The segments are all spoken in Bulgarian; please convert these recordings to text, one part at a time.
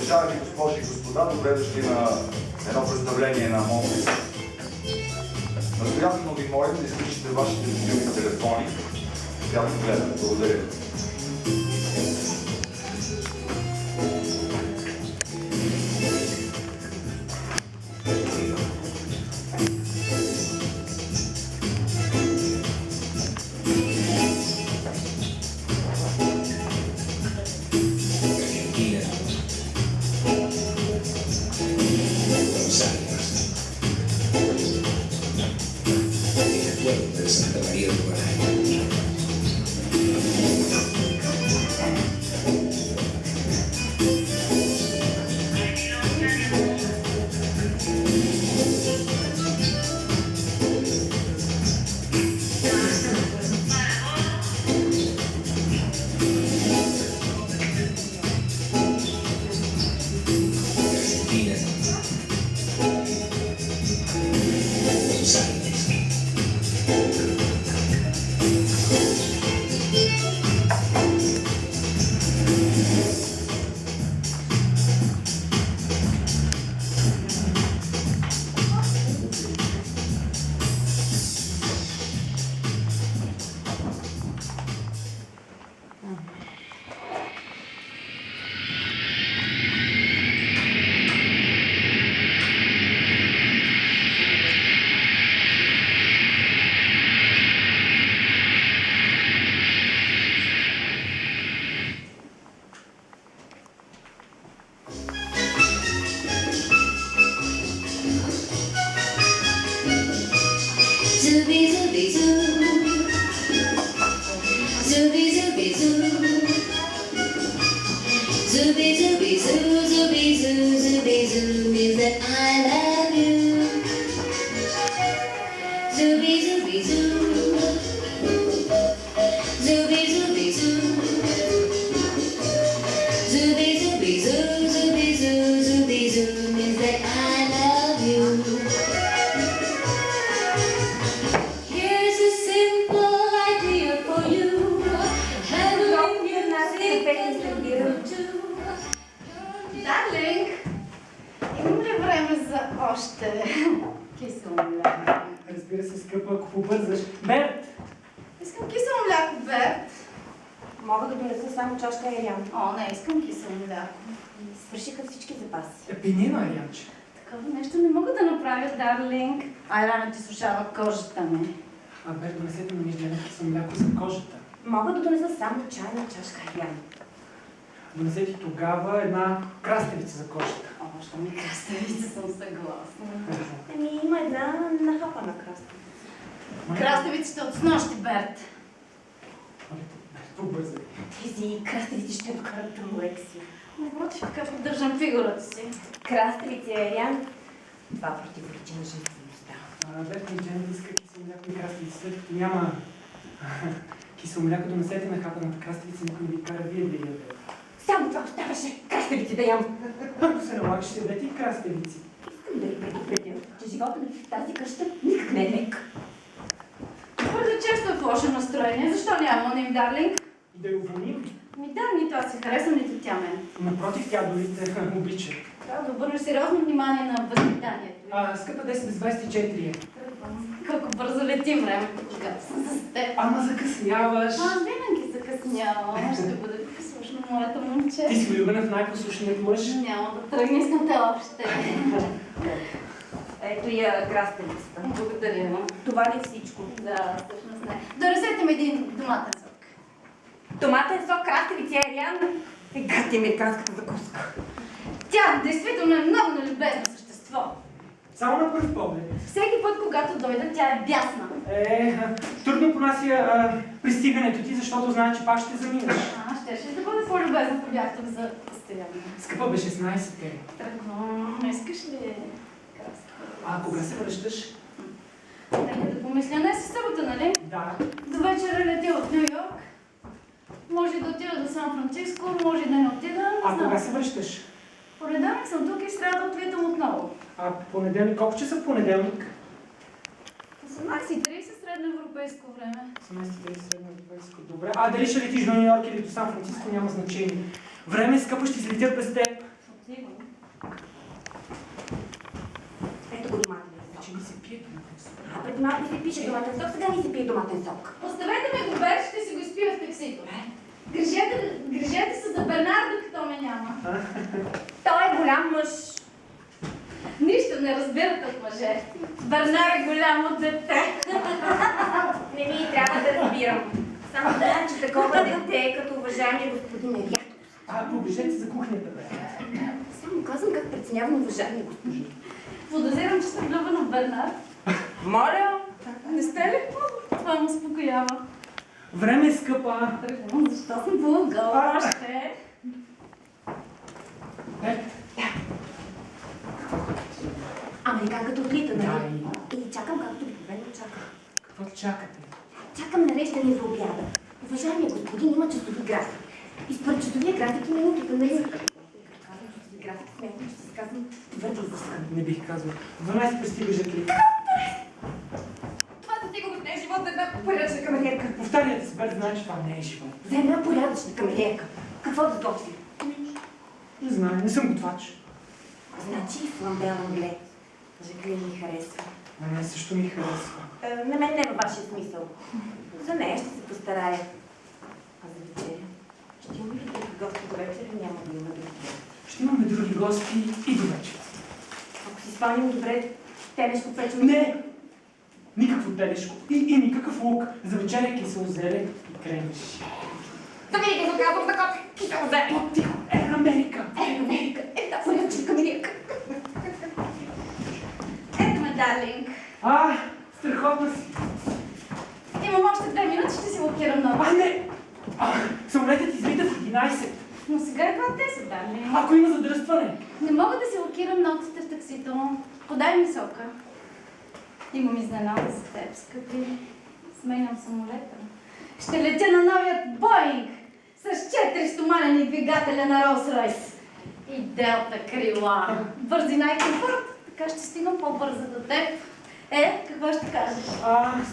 Уважаеми госпожи и господа, добре дошли на едно представление на Монфис. Настоятелно ви моля да изключите вашите мобилни телефони. Приятно гледане. Благодаря. De Santa María de Guaraní. Argentina. Buenos Aires. Zubi zubi zoo, zubi zubi zoo, zubi zubi zoo, zubi zoo, zubi zoo means that I love you. Zubi zubi zoo, zubi zubi zoo, zubi zubi zoo, zubi zoo, zubi zoo means that I love you. Here's a simple idea for you. Дарлинг, имам ли време за още кисело мляко? Разбира се, скъпа, ако побързаш. Берт! Искам кисело мляко, Берт. Мога да донеса само чашка Ериан. О, не, искам кисело мляко. Свършиха всички запаси. Пенина, Арианче. Такова нещо не мога да направя, Дарлинг. Ай, рано ти сушава кожата ми. А Берт, донесете ми междена кисело мляко за кожата. Мога да донеса само чайна чашка Ериан. Донесете тогава една краставица за кожата. О, що ми краставица, съм съгласна. Има една нахапана краставица. Краставицата от снощи, Берт. Берт, побързай. Тези краставици ще вкарат до Лекси. Напротив, така поддържам фигурата си. Краставици Ериан. Това противоречи на женствеността. Берт, междена иска кисело мляко и краставица, след като няма кисело мляко, донесете нахапаната краставица, никой ви кара вие да ядете. Само това оставаше. Краставици да ям. Ако се налага, ще ядете и краставици. Искам да ви предупредя, че живота ми в тази къща никак не е лек. Твърде често е в лошо настроение. Защо няма уним, Дарлинг? И да я уволним. Ми да, нито аз се харесвам, нито тя мен. Напротив, тя дори те обича. Трябва да обърнеш сериозно внимание на възпитанието. Скъпа 10 без 24 е. Колко бързо лети времето, когато съм с теб. Ама закъсняваш. Аз винаги закъснявам. Ще бъде послушно моето момче. Ти си влюбена в най-послушният мъж. Няма да тръгне, искам те още. Ето я краставицата. Благодаря. Това ли е всичко? Да, всъщност не. Донесете ми един доматен сок. Томатен сок, краставици Ериан. Гати американската закуска. Тя действително е много нелюбезно същество. Само на пръв поглед. Всеки път, когато дойда, тя е бясна. Трудно понася пристигането ти, защото знае, че пак ще заминеш. Щеше да бъде по-любезна, ако бях тук за постоянно. Скъпа бе 16-те. Тръгно. Искаш ли краска? А кога се връщаш? Нека да помисля. Не си събота, нали? Да. До вечера летя от Ню Йорк. Може да отида до Сан Франциско, може да не отида, не А знам. кога се връщаш? Понеделник съм тук и в сряда отвитам отново. А понеделник, колко часа понеделник? 18:30 средноевропейско време. 18:30 средноевропейско. Добре. А дали ще летиш до Ню Йорк или до Сан Франциско, няма значение. Време, скъпо, ще излетят без теб. Сигурно. Ето го доматен сок. Вече ми се пие доматен сок. А преди малко ми се пише доматен сок, сега ми се пие доматен сок. Оставете ме го бе, ще си го изпия в таксито. Грижете се за Бернардо, като ме няма. Той е голям мъж. Нищо не разбирате от мъже. Бернар е голямо дете. Не ми трябва да разбирам. Само знам, че такова дете, като уважаемия господин е рядко. Побежете за кухнята, бе. Само казвам как преценявам уважаемия господин. Подозирам, че съм влюбена в Бернар. Моля! Не сте ли? Това ме успокоява. Време е скъпа. Тръгвам, защо съм по-гъл още? Американката отлита, нали? Да, И чакам както обикновено чакам. Какво чакате? Чакам нареждане за обяда. Уважаемия господин има часови график. И според часовия график има минутите, нали? Казвам часови график, смятам, че се казвам твърде изискан. Не бих казал. 12 пристигаш ли? Това за сигурност не е живот за една порядъчна камериерка. Повтаряте се, Бер, знае, че това не е живот. За една порядъчна камериерка. Какво да готви? Не знам, не съм готвач. Значи фламбел англе. Жакли ми харесва. На мен също ми харесва. На мен не е във вашия смисъл. За нея ще се постарая. А за вечеря? Ще имаме ли други гости до вечера? Няма да има други гости. Ще имаме други гости и до вечер. Ако си спомням добре, телешко печено... Не! Никакво телешко и никакъв лук. За вечеря кисело зелен и кремвиш. Да видите, заказвам за кофе. Кисело зелен. По-тихо! Америка! Америка! Да, порядъчна камериерка. Ето ме, дарлинг. Страхотна си! Имам още 2 минути, ще си блокирам много. Не! Самолетът излита в 11. Но сега е 10, дарлинг. Ако има задръстване. Не мога да си блокирам нотите в таксито. Подай ми сока. Имам изненада за теб, скъпи. Сменям самолета. Ще летя на новият Боинг с 4 стоманени двигателя на Ролс-Ройс. И Делта крила. Бързина и комфорт. Така ще стигам по-бързо до теб. Какво ще кажеш?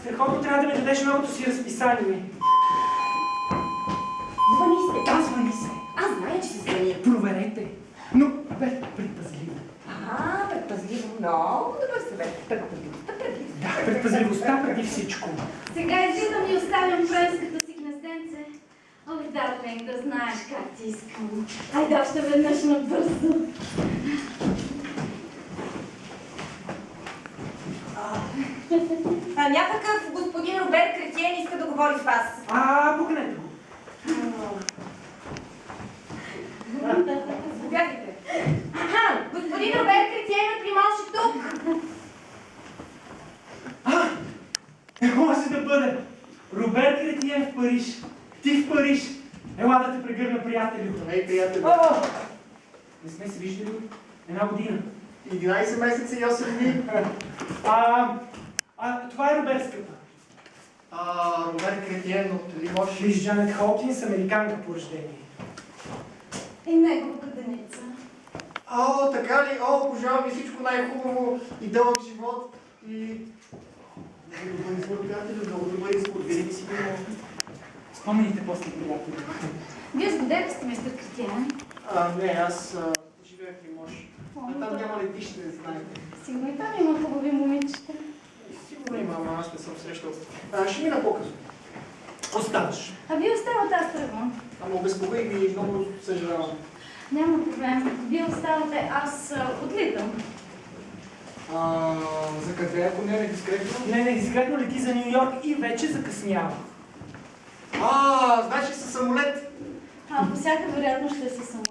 Страхотно, трябва да ми дадеш новото си разписание. Звъни се. Да, звъни се. Аз зная, че се звъни. Проверете. Но, бе, предпазливо. Предпазливо. Много добър съвет. Предпазливостта преди. Да, предпазливостта преди всичко. Сега излизам и оставям френското си гнезденце. Ох, дарлинг, да знаеш как ти искам. Айде още веднъж набързо. Някакъв господин Роберт Кретиен иска да говори с вас. Пукнете го. Заповядайте. Господин Роберт Кретиен от Лимонши тук. Не може да бъде. Роберт Кретиен в Париж. Ти в Париж. Ела да те прегърна, приятелю. Ей, приятели, Не сме се виждали 1 година. 11 месеца и 8 дни. Това е Роберската. Роберт Кретиен от Лимош. Лиз Джанет Холкинс, американка по рождение. И негова деница. Така ли? Пожелавам ви всичко най-хубаво и дълъг живот. И... Много добър избор, приятели, много добър избор. Винаги си бил. Спомните после, приятели. Вие с годете сте, мистер Кретиен? Не, аз живея в Лимош. Там няма летище, знаете. Сигурно и там има хубави момичета. Сигурно има, ама аз не съм срещал. Ще мина по-късно. Оставаш. Вие оставате, аз тръгвам. Ама обезпокоих ви и много съжалявам. Няма проблем. Вие оставате, аз отлитам. За къде, ако не е дискретно? Не, дискретно лети за Ню Йорк и вече закъснява. Значи със самолет. По всяка вероятност ще си самолет.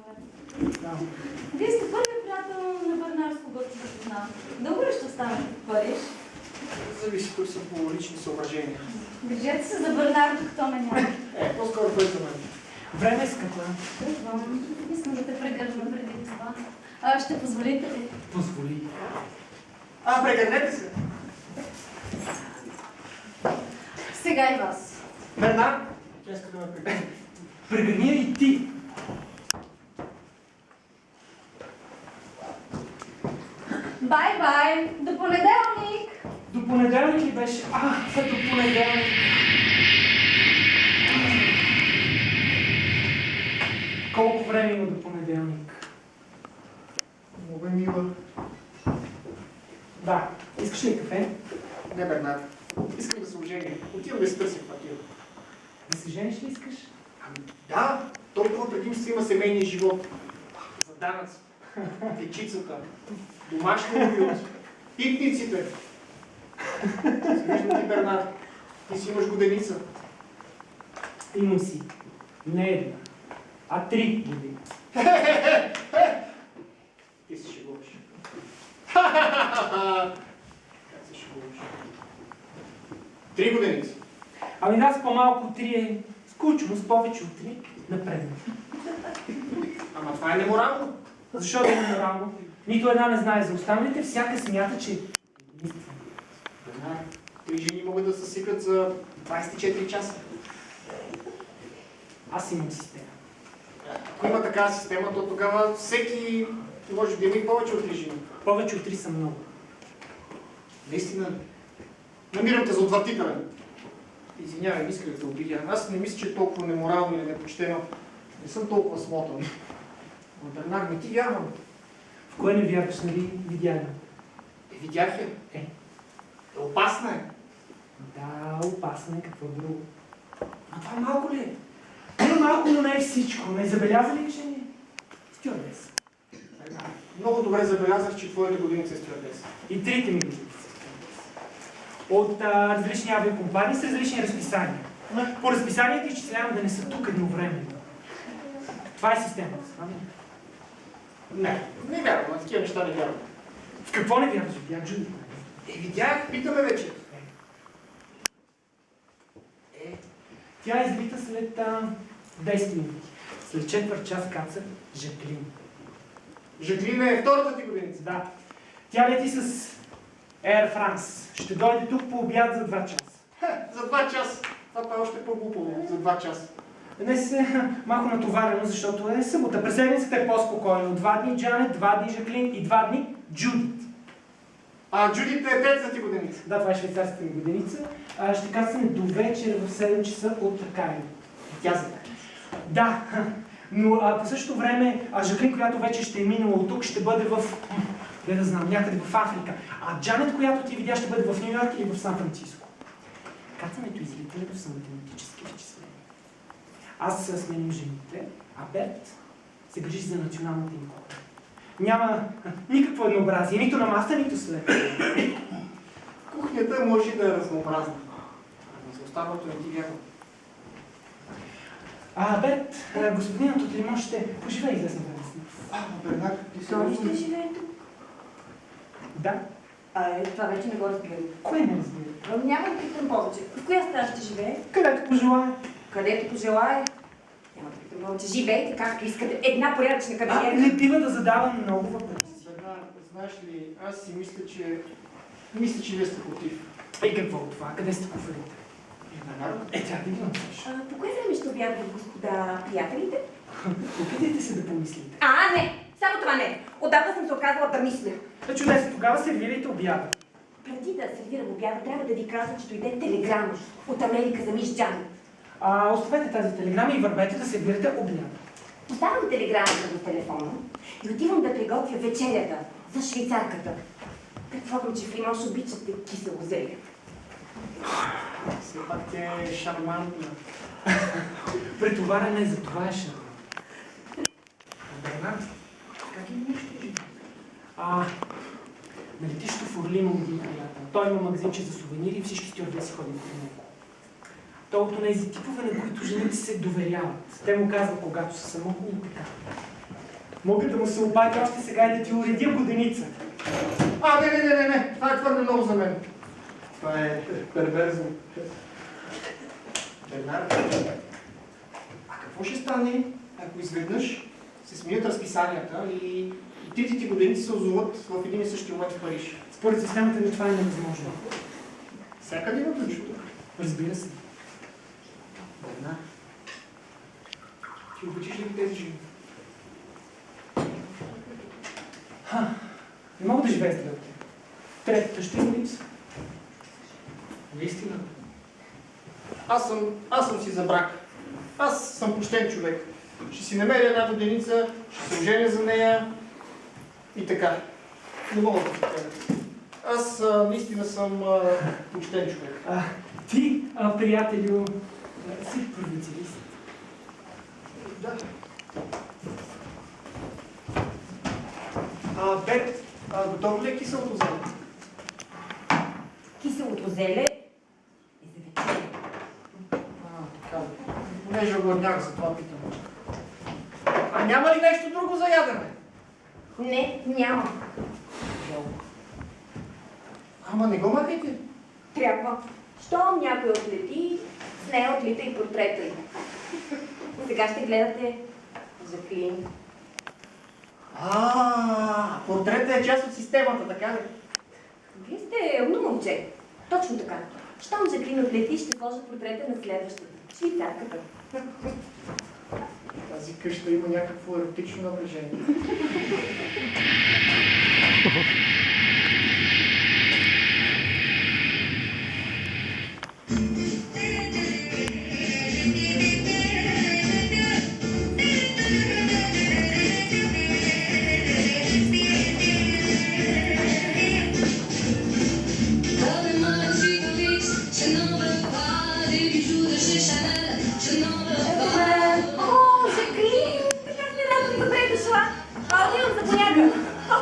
Вие сте първият приятел на Бернар, с когото се познавам. Дълго ли ще останете в Париж? Зависи, тук са по лични съображения. Грижете се за Бернар, докато ме няма. По-скоро той за мен. Време е скъпа. Тръгвам. Искам да те прегърна преди това. Ще позволите ли? Позволи. Прегърнете се. Сега и вас. Бернар? Тя иска да ме прегърне. Прегърни я и ти. Бай-бай! До понеделник! До понеделник ли беше? До понеделник. Колко време има до понеделник? Много е мила. Да. Искаш ли кафе? Не, Бернар. Искам да се оженя. Отивам да си търся квартира. Да се жениш ли искаш? Ами да, толкова предимство има семейния живот. За данъци, дечицата, домашния уют, питниците. Виждам ти, Бернар. Ти си имаш годеница. Имам си. Не една, а 3 години. Ти се шегуваш. Как се шегуваш? 3 годиници. Ами да, с по-малко от 3 е скучно, с повече от 3 напред. Ама това е неморално. Защо да има морално? Нито една не знае за останалите, всяка смята, че е единствена. Бернар, 3 жени могат да се съсипят за 24 часа. Аз имам система. Ако има такава система, то тогава всеки може да има и повече от 3 жени. Повече от 3 са много. Наистина ли? Намирам те за отвратителен. Извинявай, исках да те обидя. Аз не мисля, че е толкова неморално или непочтено. Не съм толкова смотан. Но, Бернар, не ти вярвам. В кое не вярваш, нали? Видя я. Видях я. Опасна е. Да, опасно е, какво друго. А това малко ли е? Не малко, но не е всичко. Не забеляза ли, че не е стюардес? Бернар, много добре забелязах, че твоята годиница е стюардес. И 3 ми години. От различни авиакомпании с различни разписания. По разписанията изчислявам да не са тук едновременно. Това е системата. Не вярвам, на такива неща не вярвам. В какво не вярваш? Видях Джуди. Видях, питаме вече. Тя избита след 10 минути. След четвърт час каца Жаклин. Жаклин е втората ти годиница. Да. Тя лети с Air France. Ще дойде тук по обяд за 2 часа. За 2 часа. Това е още по-глупаво. За 2 часа. Днес е малко натоварено, защото е събота. През седмицата е по-спокойно. 2 дни Джанет, 2 дни Жаклин и 2 дни Джудит. А Джудит е третата ти годиница. Да, това е швейцарската ми годиница. Ще кацаме до вечер в 7 часа от Кайро. Тя за Да, но по същото време Жаклин, която вече ще е минала от тук, ще бъде в... Не да знам, някъде в Африка. А Джанет, която ти видя, ще бъде в Нью Йорк или в Сан Франциско. Кацането и излитането са математически изчисления. Аз сменим жените, а Берт се грижи за националната им кухня. Няма никакво еднообразие, нито на маста, нито след. Кухнята може да е разнообразна. Но за останалото не ти вярвам. Берт, господинът от Лимон ще поживее известно време с нас. Бернар, ти си Той ще живее тук. Да. Това вече не го разбирам. Кое не разбира? Няма да питам повече. В коя стая ще живее? Където пожелая. Където пожелае. Няма да питам повече. Живейте както искате. Една порядъчна кабинета. Не бива да задавам много въпроси. Бернар, знаеш ли, аз си мисля, че вие сте против. И какво от това? Къде сте куфарите? Бернар, Трябва да ги научиш. По кое време ще обядват господа приятелите? Опитайте се да помислите. Не! Само това не. Отдавна съм се оказала да мисля. Чудесно, тогава сервирайте обяда. Преди да сервирам обяда, трябва да ви кажа, че дойде телеграма от Америка за мис Джанет. Оставете тази телеграма и вървете да сервирате обяда. Оставам телеграмата до телефона и отивам да приготвя вечерята за швейцарката. Предполагам, че в Лимон ще обичате кисело зеле. все пак тя е шармантна. Претоварена за това е шармант. Бернар, как е нещо? На летището в Орли имам един приятел. Той има магазинче за сувенири и всички стюардеси ходят при него. Той от тези типове, на които жените се доверяват. Те му казват, когато са самотни и така. Мога да му се обадя още сега и да ти уредя годеница. Не. Това е твърде много за мен. Това е перверзно. Бернар, какво ще стане, ако изведнъж се сменят разписанията и трите ти годиници се озоват в един и същи момент в Париж? Според системата ми това е невъзможно. Всякъде има ключ. Разбира се. Бернар, ти обичаш ли тези жени? Не мога да живея с двете. Третата ще има липса. Наистина. Аз съм си за брак. Аз съм почтен човек. Ще си намеря една годеница, ще се оженя за нея И така. Не мога да повторя. Аз наистина съм почтен човек. Ти, приятелю, си провинциалист. Да. Бет, готово ли е киселото зеле? Киселото зеле е за вечеря. Така. Понеже огладнях, за това питам. А няма ли нещо друго за ядене? Не, няма. Жалко. Ама не го махайте. Трябва. Щом някой отлети, с нея отлита и портрета й. Сега ще гледате Жаклин. Портретът е част от системата, така ли? Вие сте умно момче. Точно така. Щом Жаклин отлети, ще сложа портрета на следващата. Швейцарката. Тази къща има някакво еротично напрежение.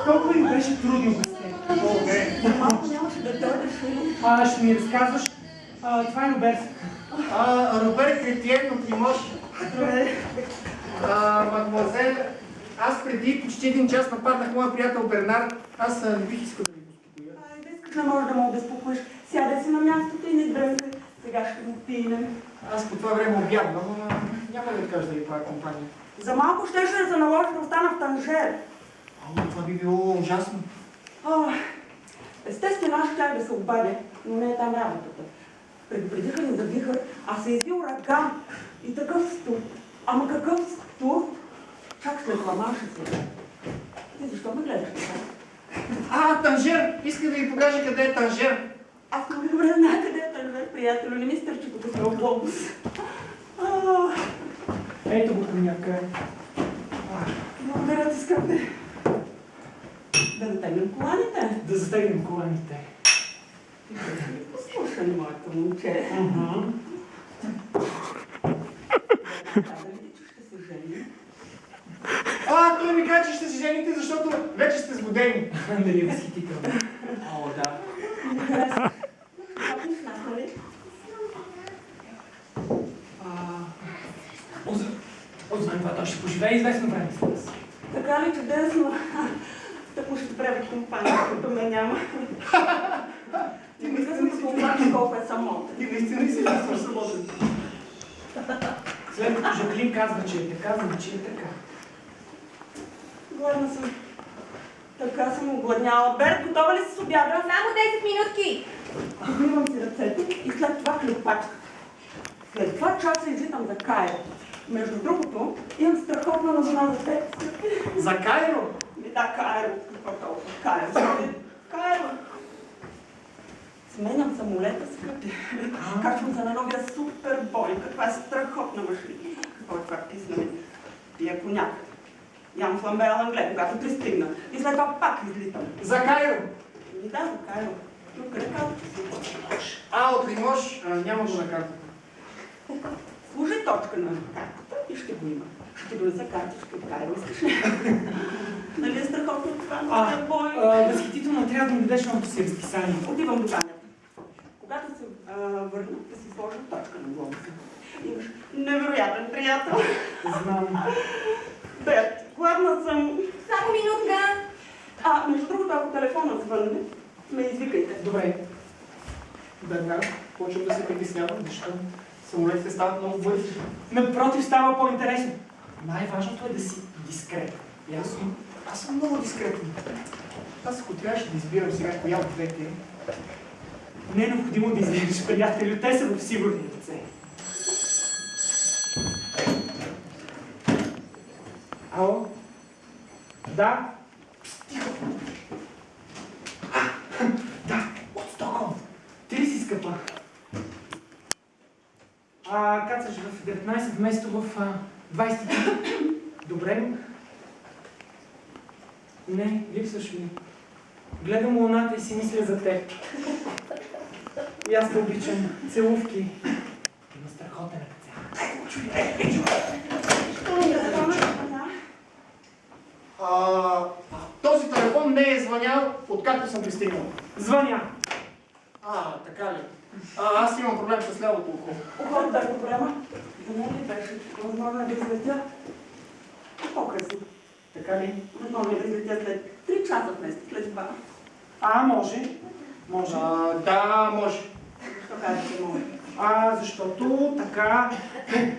Толкова им беше трудно без теб. О, не. Малко нямаше да дойдеш. Ще ми разказваш. Това е Роберт. Роберт Кретиен от Лимош. Мадемуазел, аз преди почти един час нападнах моя приятел Бернар. Аз не бих искал да ви го успокоя. Айде, искаш, не можеш да ме обезпокоиш. Сядай си на мястото и не дрънкай. Сега ще го пинем. Аз по това време обядвам, но няма да ви кажа да ви правя компания. За малко щеше да се наложи да остана в Танжер. Това би било ужасно. Естествено, аз щях да се обадя, но не е там работата. Предупредиха ни за вихър, а се изби ураган и такъв стур. Ама какъв стур? Чак след ламаша се. Ти защо ме гледаш така? Танжер! Иска да ви покажа къде е Танжер. Аз много добре знам къде е Танжер, приятелю. Не ми стърчи като сме автобус. Ето го коняка. Благодаря ти, скъпи. Да затегнем коланите. Да затегнем коланите. Послушай, моето момче. Да види, че ще се жени. Той ми каза, че ще се жените, защото вече сте сгодени. Нали е възхитително. Да. Не харесваш. Ходиш с нас, нали? Освен това, той ще поживее известно време с нас. Така ли чудесно? Так му ще прави компания, като ме няма. Ти ми казвам да оплача колко е самотен. Ти наистина си чувстваш самотен. След като Жаклин казва, че е така, значи е така. Гладна съм. Така съм огладняла. Берт, готова ли си с обяда? Само 10 минутки! Подмивам си ръцете и след това клюпачка. След 2 часа излитам за Кайро. Между другото, имам страхотна новина за теб. За Кайро? Да, Кайро. Какво толкова? Кайро. Сменям самолета, скъпи. Качвам се на новия супер бойка. Това е страхотна машина. Какво е това писна ми? Пия по някъде. Ям фламбе алангле, когато пристигна. И след това пак излитам. За Кайро? Да, за Кайро. Тук е картата си. От Лимош? Няма го на карта. Служи точка на картата и ще го има. Ще донеса картичка от Кайро, искаш ли? Нали е страхотно това? Новия бой. Възхитително, трябва да ми дадеш новото си разписание. Отивам до банята. Когато се върна, да си сложа точка на глобуса. Имаш невероятен приятел. Знам. Бет, гладна съм. Само минутка! Между другото, ако телефона звънне, ме извикайте. Добре. Бернар, почвам да се притеснявам, защо самолетите стават много бързи. Напротив, става по-интересно. Най-важното е да си дискретен. Ясно? Аз съм много дискретен. Аз ако трябваше да избирам сега коя от двете, Не е необходимо да излезеш, приятелю. Те са в сигурни ръце. Ало? Да? Да, от Стокхолм. Ти ли си, скъпа? Кацаш в 19 вместо в 20. Добре. Не, липсваш ми. Гледам луната и си мисля за теб. И аз те обичам. Целувки. Има страхотен ръце. Този телефон не е звънял, откакто съм пристигнал. Звъня. Така ли? Аз имам проблем с лявото ухо. Ухото да го проблема. За мен ли беше? Възможно е да излетя по-късно. Така ли? Възможно е да излетя след 3 часа вместо след 2. Може. Може. Да, може. Защо казвате може? Защото така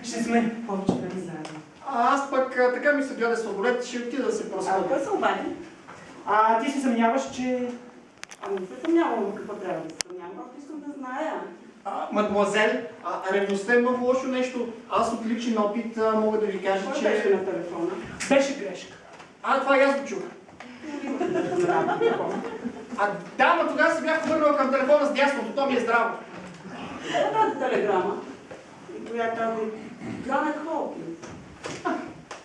ще сме повече време заедно. Аз пък така ми се гледа сладолет, ще отида да се просходя. Кой се обади? Ти се съмняваш, че... Ами не се съмнявам какво трябва да се съмнявам, просто искам да зная. Мадемуазел, ревността е много лошо нещо. Аз от личен опит мога да ви кажа, Кой че... беше на телефона? Беше грешка. Това и аз го чух. Да, но тогава се бях върнал към телефона с дясното, то ми е здраво. Тази телеграма, и коя е тази Джанет Холкинс.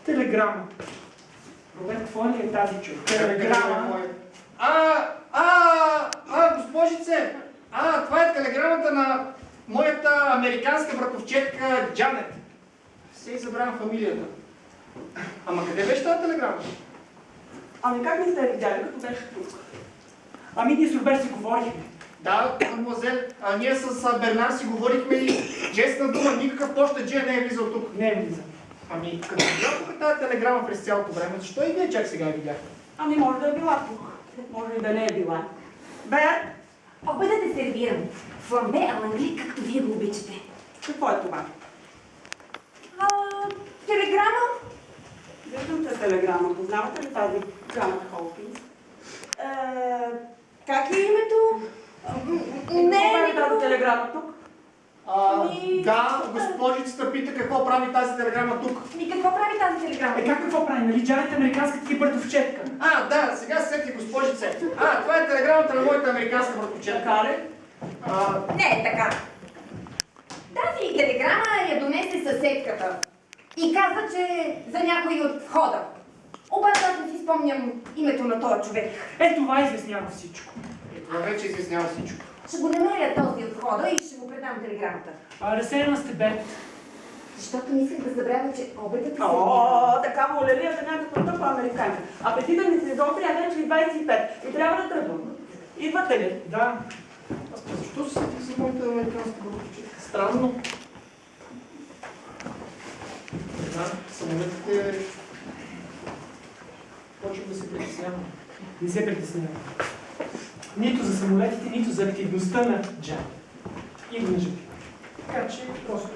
Телеграма. Роберт, какво ли е тази чук? Телеграма. Госпожице! Това е телеграмата на моята американска братовчетка Джанет. Все и забравям фамилията. Ама къде беше тази телеграма? Ами как не сте видяли, като беше тук? Ние с Роберт си говорихме. Да, мадемуазел, ние с Бернар си говорихме и честна дума, никакъв пощаджия не е влизал тук. Не е влизал. Като видях тази телеграма през цялото време, защо и вие чак сега я видяхте? Може да е била тук. Може и да не е била. Бер, Обеда да сервирам. Фламбе алангли, както вие го обичате. какво е това? Телеграма? Виждам те телеграма. Познавате ли тази Джанет Холкинс? Как е името? Не, тази телеграма тук. Да, госпожицата пита какво прави тази телеграма тук. И какво прави тази телеграма? Какво прави, нали? Джанет е американската ти братовчетка. Да, сега се сети госпожице. Това е телеграмата на моята американска братовчетка. Така ли? Не е така. Тази телеграма я донесе съседката и каза, че за някой от входа. Обаче аз не си спомням името на този човек. Това изяснява всичко. Това вече изяснява всичко. Ще го намеря този от входа и ще го предам телеграмата. Разсеяна сте, бе. Защото не исках да забравя, че обедът е Така волелия за някаква тъпа американка. Апетитът ми се изостри, вече и 25. И трябва да тръгвам. Идвате ли? Да. Защо се сетих за моята американска братовчетка? Странно. Самолетите... Почвам да се притеснявам. Не се притеснявам. Нито за самолетите, нито за активността на Джан. И мъжът. Така че просто